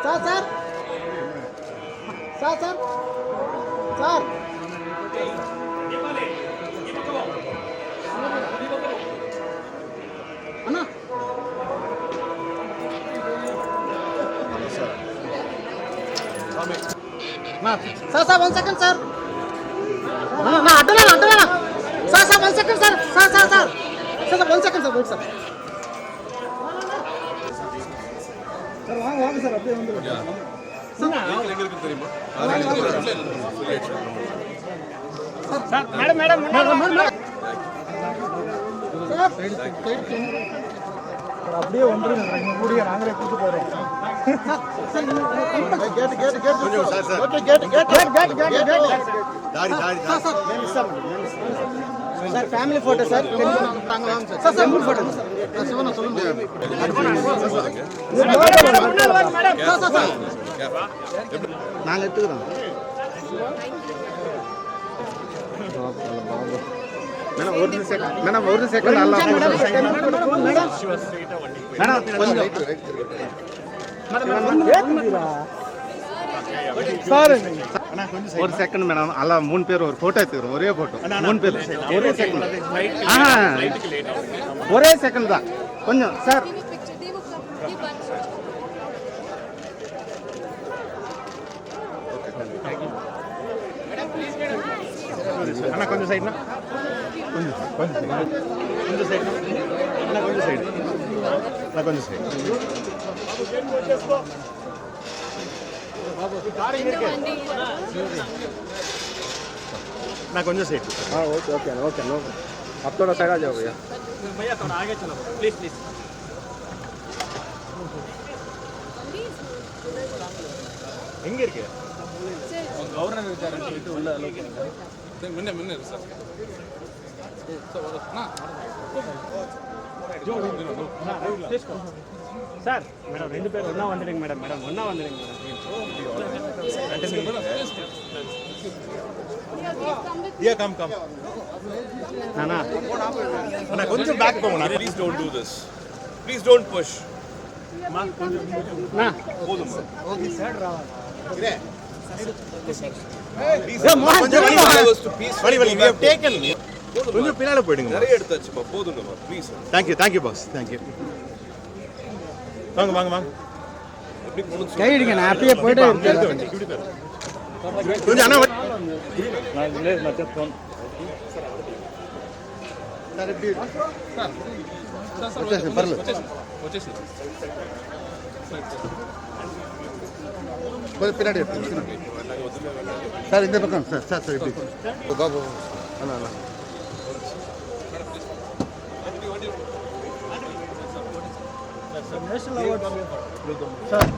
Sir sir sir sir sir అన్నా sir sir 1 second sir అడ్డనా sir sir 1 second sir sir sir sir sir 1 second sir wait sir sir வாங்க வாங்க sir அப்படியே வந்துருங்க எங்க இருக்கு தெரியுமா சார் மேடம் மேடம் சார் அப்படியே வந்துருங்க நம்ம கூடிய நாங்களே கூட்டி போறோம் gate gate gate sir sir okay gate gate gate gate தாடி தாடி sir sir family photo sir வாங்க வாங்க sir sir family photo sir சிவனா சொல்லுங்க நாங்கள் எடுத்துக்கிறோம் மேடம் ஒரு செகண்ட் நல்லா மேடம் ஒரு செகண்ட் மேடம் அல்ல 3 பேர் ஒரு போட்டோ எடுத்துக்கிறோம் ஒரே போட்டோ 3 பேர் ஒரே செகண்ட் ஒரே செகண்ட் தான் கொஞ்சம் சார் அண்ணா கொஞ்சம் சைடுனா கொஞ்சம் சைடு அண்ணா கொஞ்சம் சைடு அண்ணா கொஞ்சம் சைடு ना कुछ सेट हाँ ओके ओके ओके नो अब थोड़ा साइड आ जाओ भैया भैया थोड़ा आगे चलो प्लीज प्लीज ಹೆಂಗೆ ಇರ್ಕೆ ಗವರ್ನರ್ ವಿಚಾರ ಇಟ್ಟು ಉಳ್ಳ ಲೋಕೇನ ಮೊನ್ನೆ ಮೊನ್ನೆ ಸರ್ ನಾ ஜோ తీసుకో సార్ మేడం రెండు పేరు ఉన్నా వందరింగ్ మేడం మేడం ఉన్నా వందరింగ్ madam Yeah, come. Nana. Nana, koncham back povana. Please don't do this. Please don't push. Ma, na. Podum. Okay, side raavali. Ire. Please. Koncham allow us to peacefully. We have taken. Koncham pinala poidinga. Nare eduthachu pa podunga ma. Please. Thank you boss. Thank you. வாங்க. கை இடிங்க நான் அப்படியே போய்ட்டே இருக்கேன். கொஞ்சம் அண்ணா நான் இல்ல மத்த phone sir எப்படி சார் பரல వచ్చేసి கொஞ்சம் பின்னாடி சார் இந்த பக்கம் சார் எப்படி பாபு அண்ணா national awards sir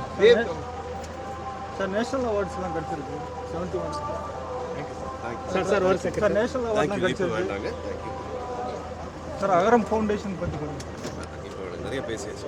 sir national அவார்ட்ஸ்லாம் கிடைச்சிருக்கு 71 சார் ஒரு செகண்ட் சார் நேஷனல் அவார்ட்லாம் கிடைச்சிருக்கு சார் அகரம் ஃபவுண்டேஷன் பற்றி கொஞ்சம் நிறைய பேசியாச்சு